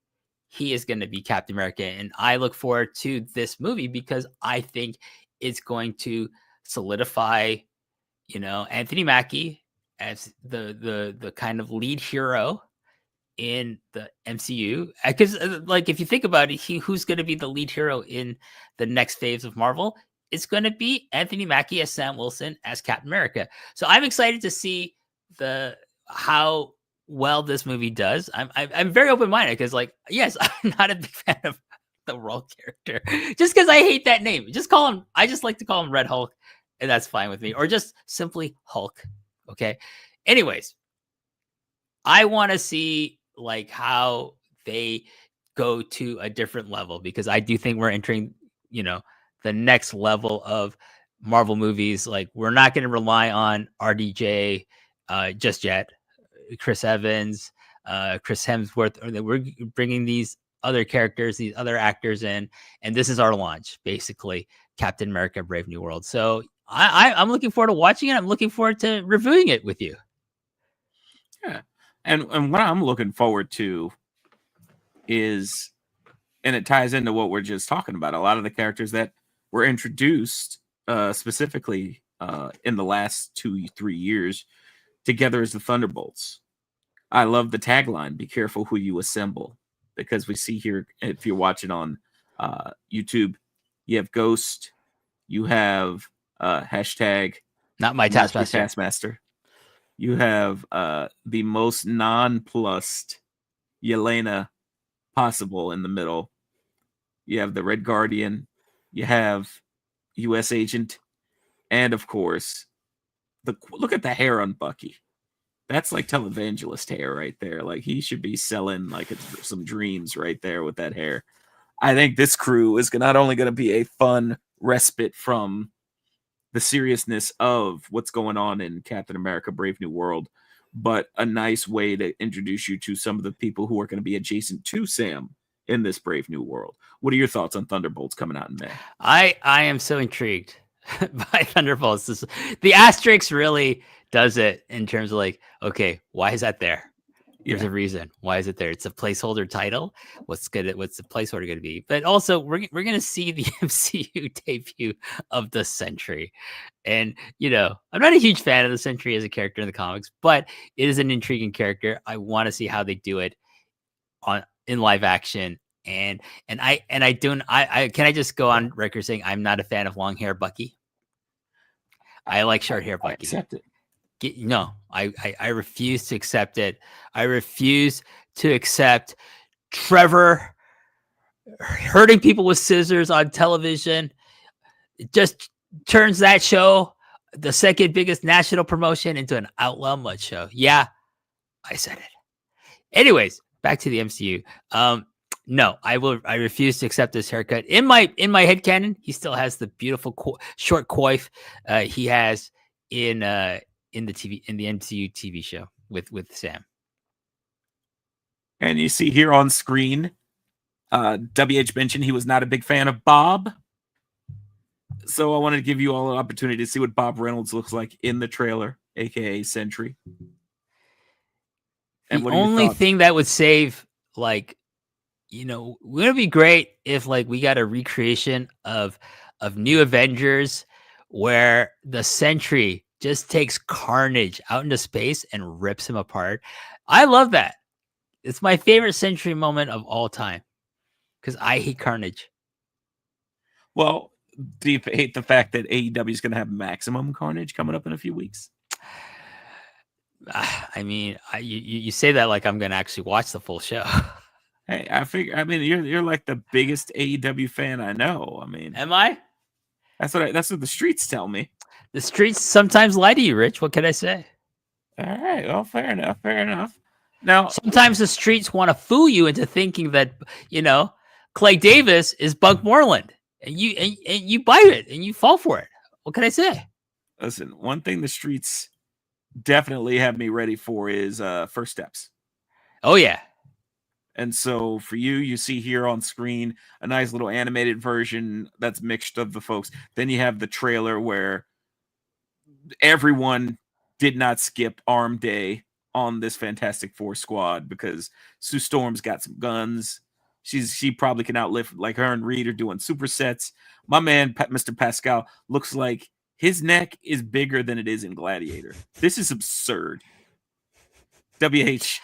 he is going to be Captain America. And I look forward to this movie because I think it's going to solidify, Anthony Mackie as the kind of lead hero in the MCU. Because like, if you think about it, who's going to be the lead hero in the next phase of Marvel? It's going to be Anthony Mackie as Sam Wilson as Captain America. So I'm excited to see how well this movie does. I'm very open-minded because, like, yes, I'm not a big fan of the World character just because I hate that name. I just like to call him Red Hulk, and that's fine with me, or just simply Hulk. Okay. Anyways, I want to see like how they go to a different level, because I do think we're entering, the next level of Marvel movies. Like, we're not going to rely on RDJ just yet. Chris Evans, Chris Hemsworth, or we're bringing these other characters, these other actors in, and this is our launch, basically, Captain America: Brave New World. So I'm looking forward to watching it. I'm looking forward to reviewing it with you. Yeah, and what I'm looking forward to is, and it ties into what we're just talking about, a lot of the characters that were introduced specifically in the last 2-3 years together as the Thunderbolts. I love the tagline, "Be careful who you assemble," because we see here, if you're watching on YouTube, you have Ghost, you have hashtag Not my Taskmaster. You have the most nonplussed Yelena possible in the middle. You have the Red Guardian. You have U.S. Agent. And, of course, look at the hair on Bucky. That's like televangelist hair right there. Like, he should be selling like some dreams right there with that hair. I think this crew is not only going to be a fun respite from the seriousness of what's going on in Captain America: Brave New World, but a nice way to introduce you to some of the people who are going to be adjacent to Sam in this Brave New World. What are your thoughts on Thunderbolts coming out in May? I am so intrigued by Thunderbolts. The asterisk really does it in terms of like, okay, why is that there? There's a reason. Why is it there? It's a placeholder title. What's the placeholder going to be? But also, we're going to see the MCU debut of the Sentry. And, I'm not a huge fan of the Sentry as a character in the comics, but it is an intriguing character. I want to see how they do it in live action. And can I just go on record saying I'm not a fan of long hair Bucky? I like short hair Bucky. I accept it. No, I refuse to accept it. I refuse to accept Trevor hurting people with scissors on television. It just turns that show, the second biggest national promotion, into an outlaw mud show. Yeah, I said it. Anyways, back to the MCU. No, I refuse to accept this haircut. In my headcanon, he still has the beautiful short coif he has in the MCU TV show with Sam. And you see here on screen, WH mentioned he was not a big fan of Bob. So I wanted to give you all an opportunity to see what Bob Reynolds looks like in the trailer, aka Sentry. And the only thing that would save, like, would it be great if like we got a recreation of New Avengers where the Sentry just takes Carnage out into space and rips him apart? I love that. It's my favorite Sentry moment of all time because I hate Carnage. Well, do you hate the fact that AEW is going to have Maximum Carnage coming up in a few weeks? I mean, you say that like I'm going to actually watch the full show. Hey, I mean, you're like the biggest AEW fan I know. I mean, am I? That's what the streets tell me. The streets sometimes lie to you, Rich. What can I say? All right. Well, fair enough. Now, sometimes the streets want to fool you into thinking that, Clay Davis is Bunk Moreland, and you buy it and you fall for it. What can I say? Listen, one thing the streets definitely have me ready for is First Steps. Oh, yeah. And so for you see here on screen a nice little animated version that's mixed of the folks. Then you have the trailer where everyone did not skip Arm Day on this Fantastic Four squad because Sue Storm's got some guns. She probably can outlift, like her and Reed are doing supersets. My man, Mr. Pascal, looks like his neck is bigger than it is in Gladiator. This is absurd. WH,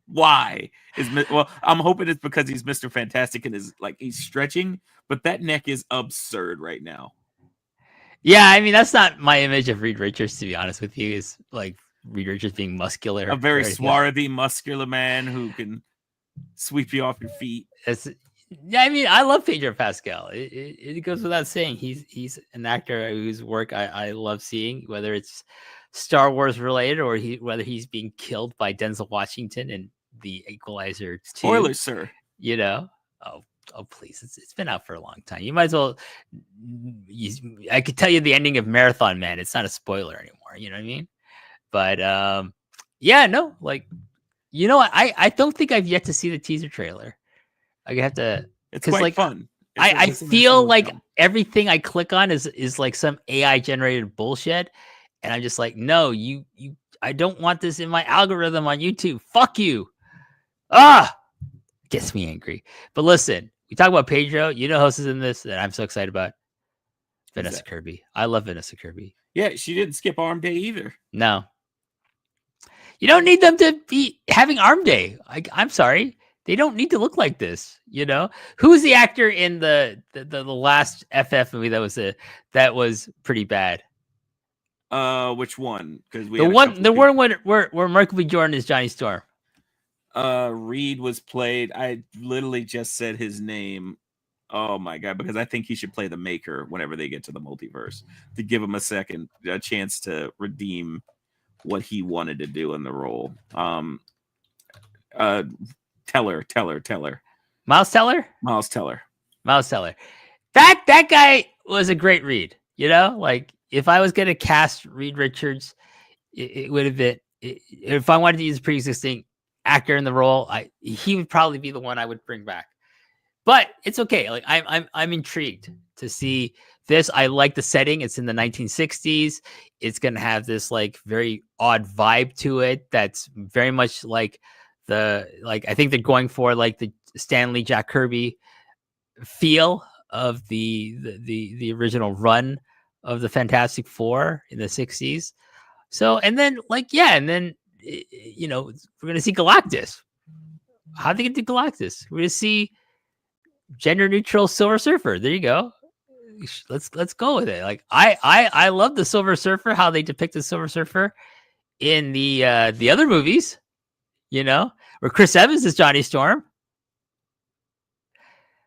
why is well? I'm hoping it's because he's Mr. Fantastic and is like he's stretching, but that neck is absurd right now. Yeah, I mean that's not my image of Reed Richards, to be honest with you. Is like Reed Richards being muscular, a very swarthy, muscular man who can sweep you off your feet. Yeah, I mean, I love Pedro Pascal. It goes without saying. He's an actor whose work I love seeing, whether it's Star Wars related or whether he's being killed by Denzel Washington in The Equalizer 2. Spoilers, sir. You know, oh please, it's been out for a long time. You might as well. I could tell you the ending of Marathon Man. It's not a spoiler anymore. You know what I mean? But yeah, no, like, you know, I don't think I've yet to see the teaser trailer. I have to. It's quite fun. I feel like everything I click on is like some AI generated bullshit, and I'm just like, no, you. I don't want this in my algorithm on YouTube. Fuck you. Gets me angry. But listen, we talk about Pedro. You know who else is in this that I'm so excited about? Vanessa Kirby. I love Vanessa Kirby. Yeah, she didn't skip Arm Day either. No. You don't need them to be having Arm Day. I'm sorry. They don't need to look like this, you know. Who's the actor in the last FF movie that was pretty bad? Which one? Because the one where Michael B. Jordan is Johnny Storm. Reed was played. I literally just said his name. Oh my god! Because I think he should play the Maker whenever they get to the multiverse to give him a chance to redeem what he wanted to do in the role. Teller. Miles Teller. That guy was a great Reed. You know, like if I was going to cast Reed Richards, it would have been, if I wanted to use a pre-existing actor in the role, he would probably be the one I would bring back. But it's okay. Like I'm intrigued to see this. I like the setting. It's in the 1960s. It's going to have this like very odd vibe to it. That's very much like I think they're going for like the Stan Lee, Jack Kirby feel of the original run of the Fantastic Four in the 60s. So, and then you know, we're going to see Galactus. How are they going to do Galactus? We're going to see gender neutral Silver Surfer. There you go. Let's go with it. Like I love the Silver Surfer, how they depict the Silver Surfer in the other movies. You know, where Chris Evans is Johnny Storm.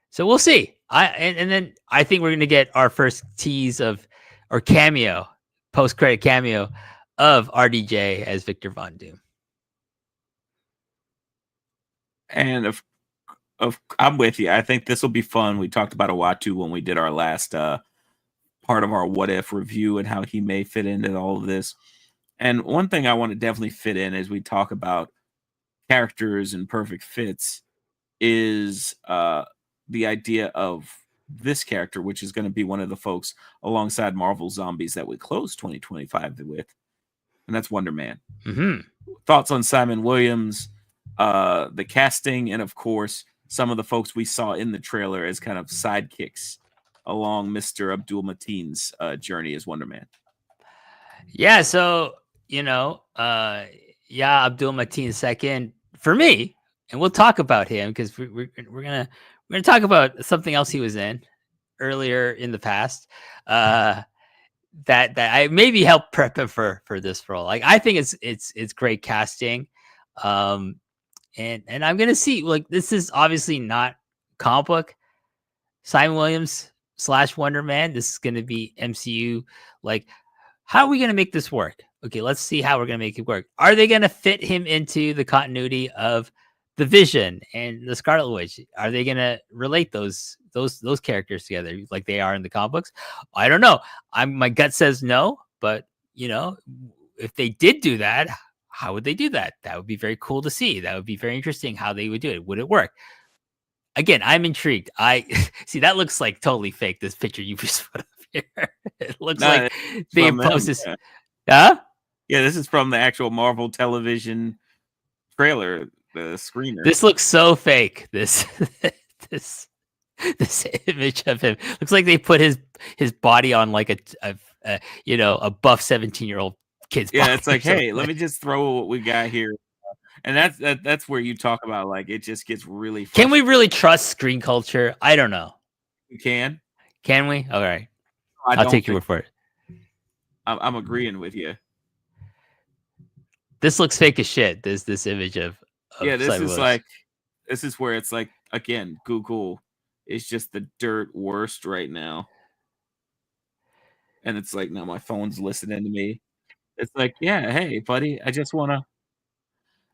So we'll see. And then I think we're going to get our first tease or cameo, post-credit cameo of RDJ as Victor Von Doom. And I'm with you. I think this will be fun. We talked about Uatu when we did our last part of our What If review and how he may fit into all of this. And one thing I want to definitely fit in as we talk about characters and perfect fits is the idea of this character, which is going to be one of the folks alongside Marvel Zombies that we close 2025 with, and that's Wonder Man. Mm-hmm. Thoughts on Simon Williams, the casting, and of course some of the folks we saw in the trailer as kind of sidekicks along Mr. Abdul Mateen's journey as Wonder Man. Yeah, so you know, Abdul Mateen second for me, and we'll talk about him because we're gonna talk about something else he was in earlier in the past. That I maybe helped prep him for this role. Like I think it's great casting. And I'm gonna see, like, this is obviously not comic book Simon Williams / Wonder Man. This is gonna be MCU. Like, how are we gonna make this work? Okay, let's see how we're gonna make it work. Are they gonna fit him into the continuity of the Vision and the Scarlet Witch? Are they gonna relate those characters together like they are in the comic books? I don't know. My gut says no, but you know, if they did do that, how would they do that? That would be very cool to see. That would be very interesting how they would do it. Would it work? Again, I'm intrigued. I see that looks like totally fake. This picture you just put up here. It looks like they posted. Yeah, this is from the actual Marvel television trailer. the screener. This looks so fake. This image of him looks like they put his body on like a buff 17-year-old kid's body. Yeah, it's like, hey, let me just throw what we got here. And that's where you talk about like it just gets really Can we really trust screen culture? I don't know. We can. Can we? All right. I'll take your word for it. I'm agreeing with you. This looks fake as shit. This image of this is where it's like, again, Google is just the dirt worst right now. And it's like, no, my phone's listening to me. It's like, yeah, hey, buddy, I just wanna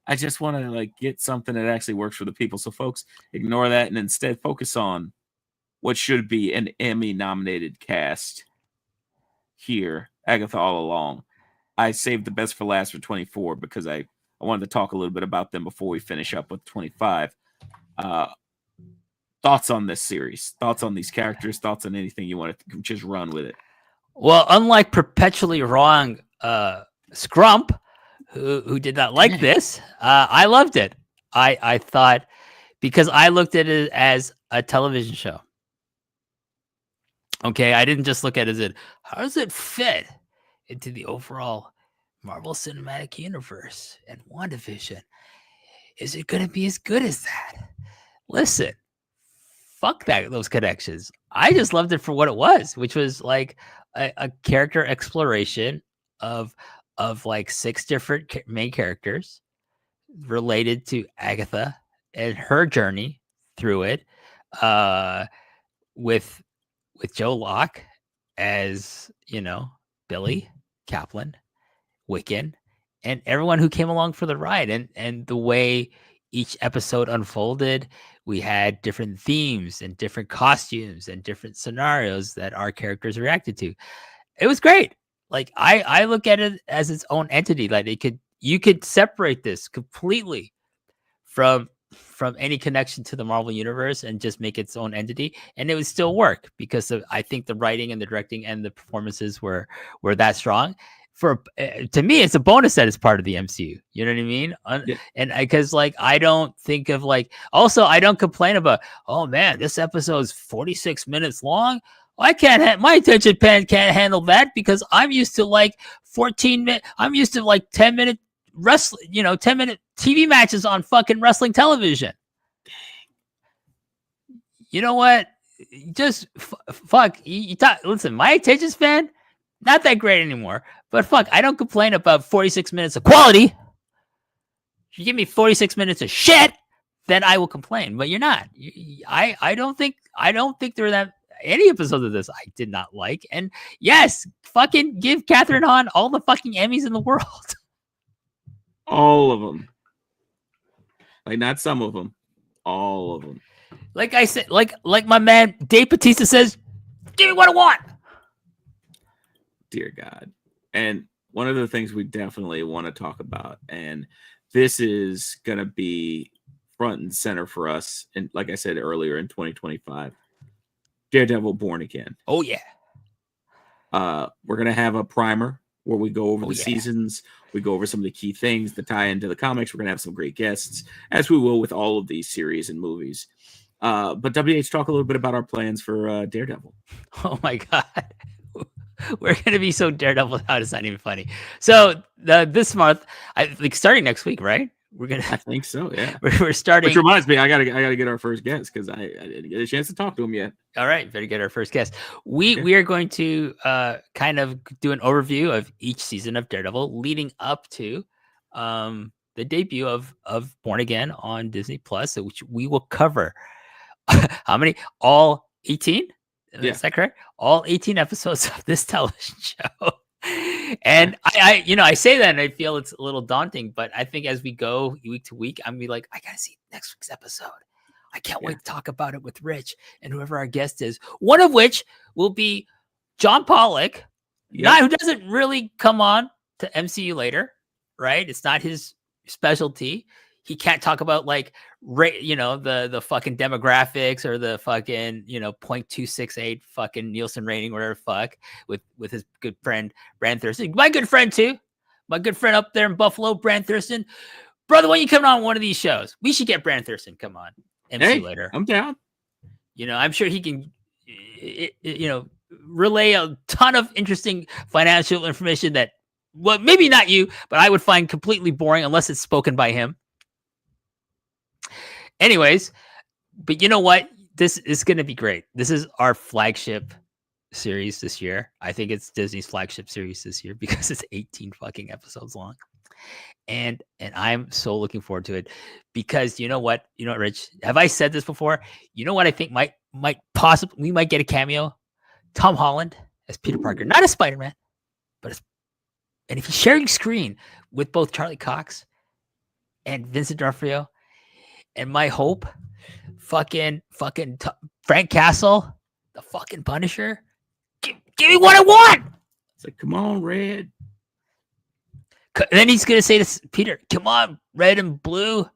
like get something that actually works for the people. So folks, ignore that and instead focus on what should be an Emmy-nominated cast here. Agatha all along. I saved the best for last for 24 because I wanted to talk a little bit about them before we finish up with 25. Thoughts on this series? Thoughts on these characters? Thoughts on anything you want to just run with it? Well, unlike perpetually wrong Scrump, who did not like this, I loved it. I thought, because I looked at it as a television show. Okay, I didn't just look at it as how does it fit into the overall Marvel Cinematic Universe and WandaVision? Is it going to be as good as that? Listen, fuck those connections. I just loved it for what it was, which was like a character exploration of like 6 different main characters related to Agatha and her journey through it, with Joe Locke as, Billy, Kaplan, Wiccan, and everyone who came along for the ride. And the way each episode unfolded, we had different themes and different costumes and different scenarios that our characters reacted to. It was great. Like I look at it as its own entity. Like you could separate this completely from any connection to the Marvel universe and just make its own entity, and it would still work because I think the writing and the directing and the performances were that strong. To me, it's a bonus that it's part of the MCU. You know what I mean? Yeah. And because I don't think of also I don't complain about, oh man, this episode's 46 minutes long. I can't my attention span can't handle that because I'm used to 14 minutes. I'm used to 10-minute wrestling, 10-minute TV matches on fucking wrestling television. You know what? Just fuck. Listen, my attention span, not that great anymore. But fuck, I don't complain about 46 minutes of quality. If you give me 46 minutes of shit, then I will complain. But you're not. I don't think there are that any episodes of this I did not like. And yes, fucking give Catherine Hahn all the fucking Emmys in the world. All of them. Not some of them. All of them. Like I said, like my man Dave Bautista says, give me what I want. Dear God. And one of the things we definitely want to talk about, and this is going to be front and center for us, and like I said earlier, in 2025, Daredevil Born Again. Oh, yeah. We're going to have a primer where we go over the seasons. We go over some of the key things that tie into the comics. We're going to have some great guests, as we will with all of these series and movies. But WH, talk a little bit about our plans for Daredevil. Oh, my God. We're going to be so Daredevil out. It's not even funny. So this month, starting next week, right? I think so, yeah. We're starting. Which reminds me, I gotta get our first guest because I didn't get a chance to talk to him yet. All right, better get our first guest. We are going to kind of do an overview of each season of Daredevil, leading up to the debut of Born Again on Disney Plus, which we will cover. How many? All 18? Yeah. Is that correct? All 18 episodes of this television show. And I say that and I feel it's a little daunting, but I think as we go week to week, I'm gonna be like, I gotta see next week's episode. I can't wait to talk about it with Rich and whoever our guest is. One of which will be John Pollock, who doesn't really come on to MCU later, right? It's not his specialty. He can't talk about the fucking demographics or the fucking 0.268 fucking Nielsen rating, whatever fuck, with his good friend Brand Thurston. My good friend too. My good friend up there in Buffalo, Brand Thurston. brother, when you come on one of these shows, we should get Brandon Thurston. Come on, MC later. I'm down. I'm sure he can, relay a ton of interesting financial information that, well, maybe not you, but I would find completely boring unless it's spoken by him. Anyways, but you know what? This is going to be great. This is our flagship series this year. I think it's Disney's flagship series this year because it's 18 fucking episodes long. And I'm so looking forward to it because you know what, Rich, have I said this before? You know what I think might possibly, we might get a cameo, Tom Holland as Peter Parker, not as Spider-Man, but and if he's sharing screen with both Charlie Cox and Vincent D'Onofrio, and my hope, fucking Frank Castle, the fucking Punisher, give me what I want. It's like, come on, Red. And then he's gonna say to Peter, "Come on, red and blue."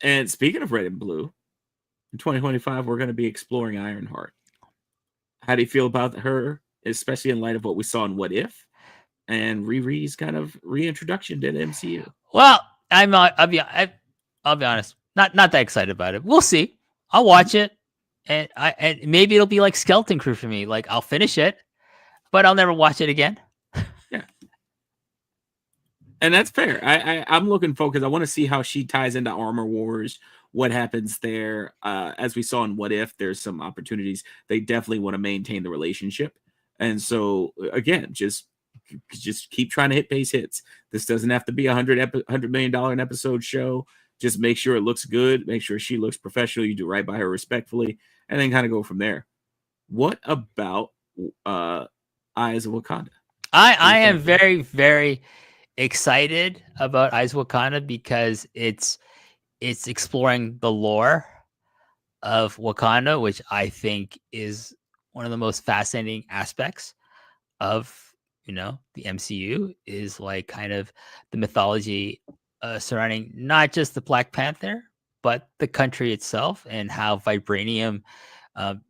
And speaking of red and blue, in 2025, we're going to be exploring Ironheart. How do you feel about her, especially in light of what we saw in What If and Riri's kind of reintroduction to the MCU? Well, I'll be honest, not that excited about it. We'll see. I'll watch it, and maybe it'll be like Skeleton Crew for me. Like I'll finish it, but I'll never watch it again. Yeah, and that's fair. I'm looking forward because I want to see how she ties into Armor Wars. What happens there? As we saw in What If, there's some opportunities. They definitely want to maintain the relationship, and so again, just keep trying to hit base hits. This doesn't have to be $100 million an episode show. Just make sure it looks good. Make sure she looks professional. You do right by her respectfully, and then kind of go from there. What about Eyes of Wakanda? I am very, very excited about Eyes of Wakanda because it's exploring the lore of Wakanda, which I think is one of the most fascinating aspects of the MCU, is like kind of the mythology surrounding not just the Black Panther, but the country itself, and how vibranium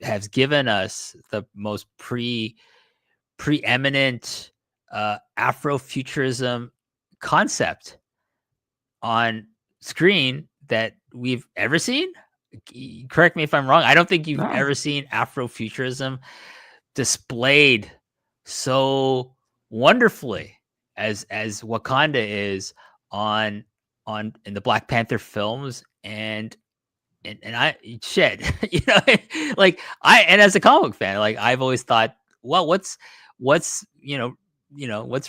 has given us the most preeminent Afrofuturism concept on screen that we've ever seen. Correct me if I'm wrong. I don't think you've ever seen Afrofuturism displayed so wonderfully as Wakanda is in the Black Panther films, and I like and as a comic fan, like I've always thought, well, what's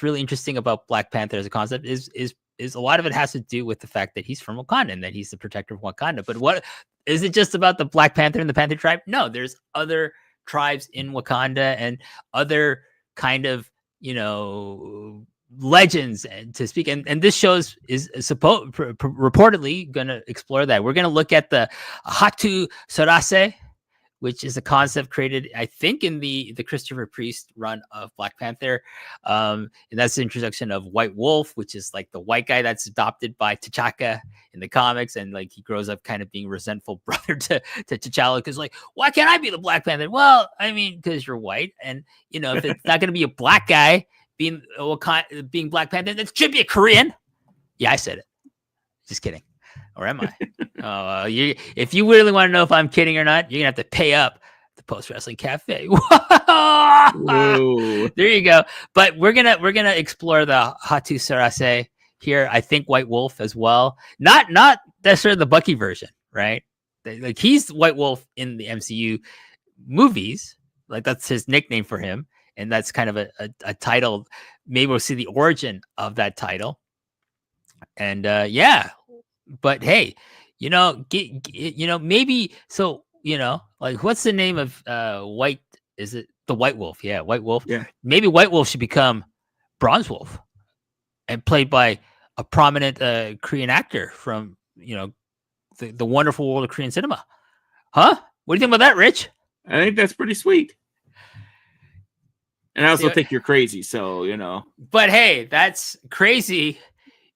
really interesting about Black Panther as a concept is a lot of it has to do with the fact that he's from Wakanda and that he's the protector of Wakanda. But what is it just about the Black Panther and the Panther tribe? No, there's other tribes in Wakanda and other kind of legends to speak, and this show is reportedly going to explore that. We're going to look at the Hatut Zeraze, which is a concept created, I think, in the Christopher Priest run of Black Panther. And that's the introduction of White Wolf, which is like the white guy that's adopted by T'Chaka in the comics. And like he grows up kind of being resentful brother to T'Challa because like, why can't I be the Black Panther? Well, I mean, because you're white. And, if it's not going to be a black guy being Black Panther, it should be a Korean. Yeah, I said it. Just kidding. Or am I? If you really want to know if I'm kidding or not, you're gonna have to pay up the POST Wrestling Café. There you go. But we're gonna explore the Hatut Zeraze here. I think White Wolf as well. Not necessarily the Bucky version, right? Like he's White Wolf in the MCU movies. Like that's his nickname for him, and that's kind of a title. Maybe we'll see the origin of that title. And yeah. But hey, maybe so. Like what's the name of White? Is it the White Wolf? Yeah, White Wolf. Yeah. Maybe White Wolf should become Bronze Wolf, and played by a prominent Korean actor from the wonderful world of Korean cinema. Huh? What do you think about that, Rich? I think that's pretty sweet. And I also think you're crazy, so But hey, that's crazy.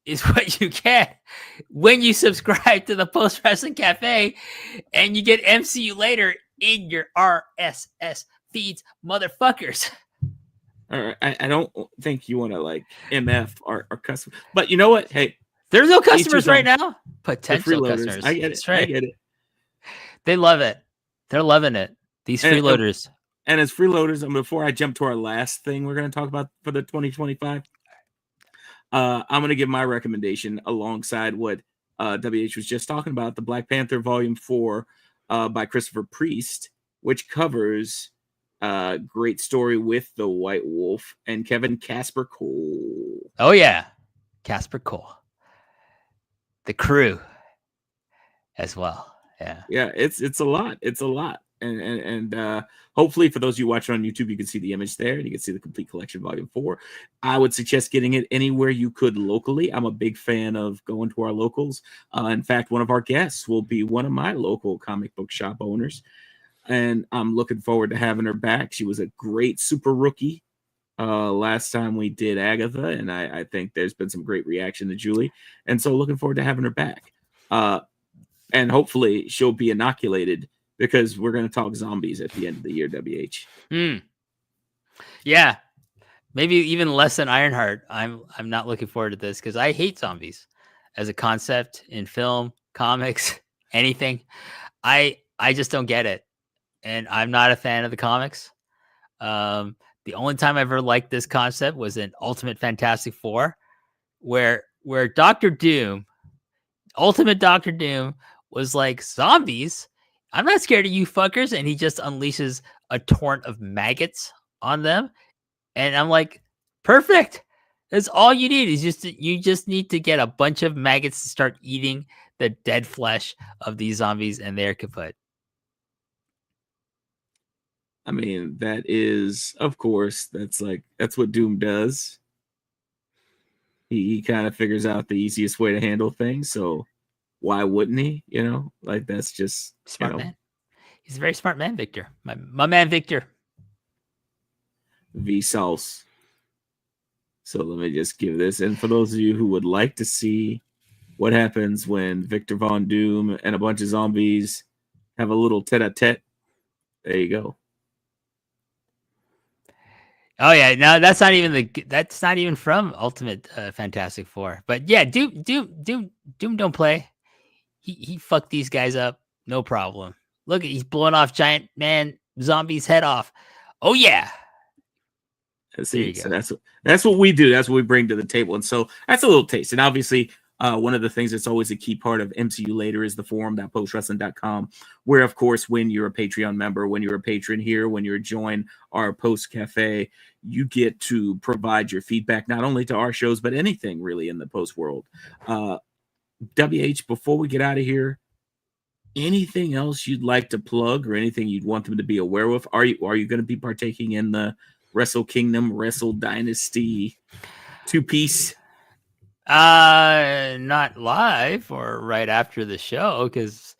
Is what you get when you subscribe to the POST Wrestling Cafe, and you get MCU later in your RSS feeds, motherfuckers. I don't think you want to like MF our customer, but you know what? Hey, there's no customers right now. The Potential freeloaders. customers. I get it. That's right. I get it. They love it. They're loving it. These freeloaders. And as freeloaders, before I jump to our last thing we're going to talk about for the 2025, I'm going to give my recommendation alongside what WH was just talking about, the Black Panther Volume 4 by Christopher Priest, which covers great story with the White Wolf and Kevin Casper Cole. Oh, yeah. Casper Cole. The crew as well. Yeah, it's a lot. It's a lot. And hopefully for those of you watching on YouTube, you can see the image there and you can see the complete collection volume 4. I would suggest getting it anywhere you could locally. I'm a big fan of going to our locals. In fact, one of our guests will be one of my local comic book shop owners, and I'm looking forward to having her back. She was a great super rookie last time we did Agatha, and I think there's been some great reaction to Julie, and so looking forward to having her back. And hopefully she'll be inoculated, because we're going to talk zombies at the end of the year, WH. Yeah. Maybe even less than Ironheart. I'm not looking forward to this because I hate zombies as a concept in film, comics, anything. I just don't get it. And I'm not a fan of the comics. The only time I ever liked this concept was in Ultimate Fantastic Four, where Doctor Doom, Ultimate Doctor Doom, was like, zombies? I'm not scared of you fuckers. And he just unleashes a torrent of maggots on them. And I'm like, perfect. That's all you need. You just need to get a bunch of maggots to start eating the dead flesh of these zombies, and they're kaput. I mean, that is, of course, that's what Doom does. He kind of figures out the easiest way to handle things. So why wouldn't he? Like, that's just smart man. He's a very smart man, Victor. My man, Victor. Vsauce. So let me just give this. And for those of you who would like to see what happens when Victor Von Doom and a bunch of zombies have a little tete-a-tete, there you go. Oh yeah, no, that's not even from Ultimate Fantastic Four. But yeah, Doom don't play. He fucked these guys up, no problem. Look, he's blowing off giant man zombies' head off. Oh yeah. See, so that's what we do. That's what we bring to the table, and so that's a little taste. And obviously, one of the things that's always a key part of MCU Later is the forum.postwrestling.com, where, of course, when you're a Patreon member, when you're a patron here, when you're join our Post Cafe, you get to provide your feedback not only to our shows but anything really in the post world. WH, before we get out of here, anything else you'd like to plug or anything you'd want them to be aware of? Are you going to be partaking in the Wrestle Kingdom, Wrestle Dynasty 2-piece? Not live or right after the show, because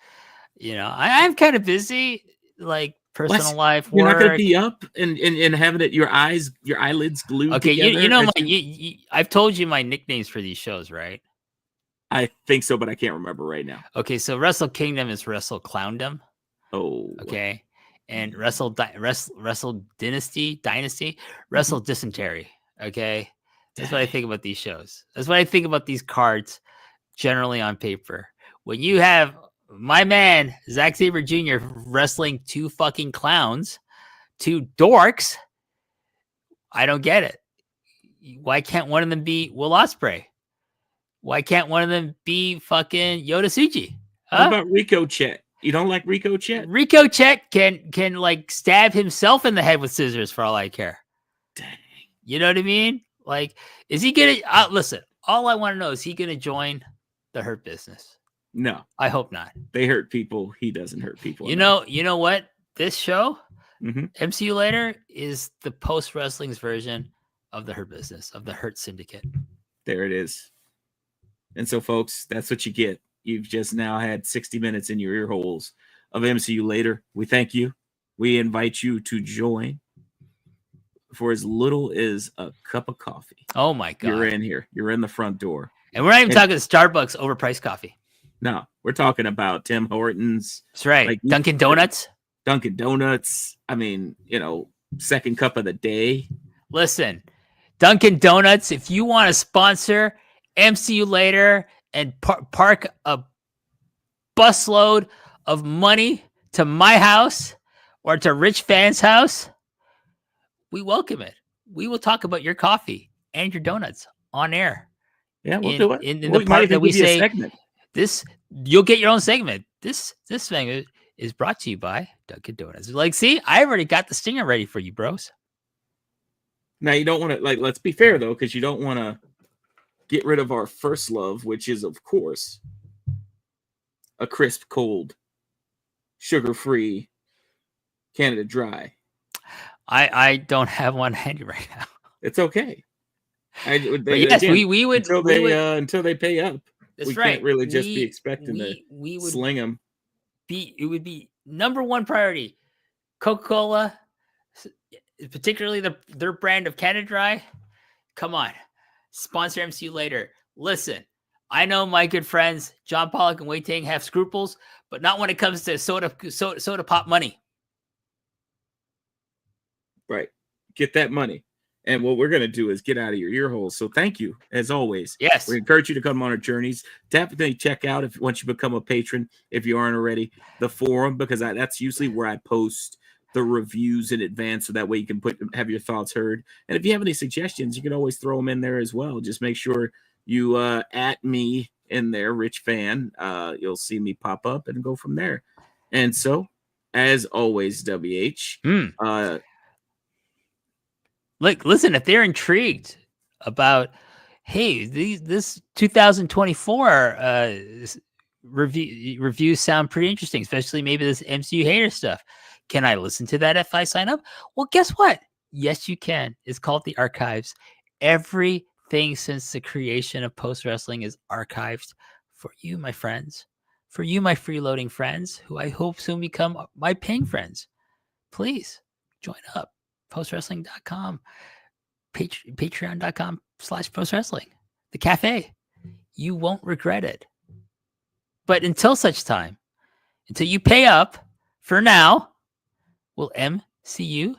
I'm kind of busy, like personal life. You're not going to be up and having it your eyelids glued. Okay, together I've told you my nicknames for these shows, right? I think so, but I can't remember right now. Okay, so Wrestle Kingdom is Wrestle Clowndom. Oh, okay, and Wrestle Dynasty, Wrestle Dysentery. Okay, that's what I think about these shows. That's what I think about these cards generally on paper. When you have my man Zack Sabre Jr. wrestling two fucking clowns, two dorks, I don't get it. Why can't one of them be Will Ospreay? Why can't one of them be fucking Yoda Tsuji? Huh? What about Rico Chet? You don't like Rico Chet? Rico Chet can like stab himself in the head with scissors for all I care. Dang. You know what I mean? Like, is he gonna listen? All I want to know is he gonna join the Hurt Business? No, I hope not. They hurt people. He doesn't hurt people. You know what? This show, MCU Later, is the Post Wrestling's version of the Hurt Business, of the Hurt Syndicate. There it is. And so, folks, that's what you get. You've just now had 60 minutes in your ear holes of MCU Later. We thank you. We invite you to join for as little as a cup of coffee. Oh, my God. You're in here. You're in the front door. And we're not even talking Starbucks overpriced coffee. No, we're talking about Tim Hortons. That's right. Like Dunkin' Donuts. Dunkin' Donuts. I mean, second cup of the day. Listen, Dunkin' Donuts, if you want to sponsor MCU later and park a busload of money to my house or to Rich Fan's house, we welcome it. We will talk about your coffee and your donuts on air. Yeah, we'll do it. In the part that we say, segment. This, you'll get your own segment. This segment is brought to you by Dunkin' Donuts. Like, see, I already got the stinger ready for you, bros. Now, you don't want to, like, let's be fair, though, because you don't want to get rid of our first love, which is, of course, a crisp, cold, sugar-free Canada Dry. I don't have one handy right now. It's okay. Yes, again, we would until they pay up. That's we right. Can't really just be expecting to sling them. It would be number one priority. Coca-Cola, particularly their brand of Canada Dry. Come on, sponsor MCU later. Listen, I know my good friends John Pollock and Wei Ting have scruples, but not when it comes to soda pop money. Right, get that money. And what we're going to do is get out of your ear holes. So thank you, as always. Yes. We encourage you to come on our journeys. Definitely check out, once you become a patron, if you aren't already, the forum, because that's usually where I post the reviews in advance, so that way you can have your thoughts heard. And if you have any suggestions, you can always throw them in there as well. Just make sure you at me in there, Rich Fan. You'll see me pop up and go from there. And so, as always, WH, Look, listen, if they're intrigued about, hey, this 2024 reviews sound pretty interesting, especially maybe this MCU hater stuff. Can I listen to that if I sign up? Well, guess what? Yes, you can. It's called the archives. Everything since the creation of Post Wrestling is archived for you, my friends. For you, my freeloading friends, who I hope soon become my paying friends. Please join up. postwrestling.com, patreon.com/postwrestling, the cafe. You won't regret it. But until such time, until you pay up, for now, we'll MCU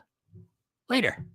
later.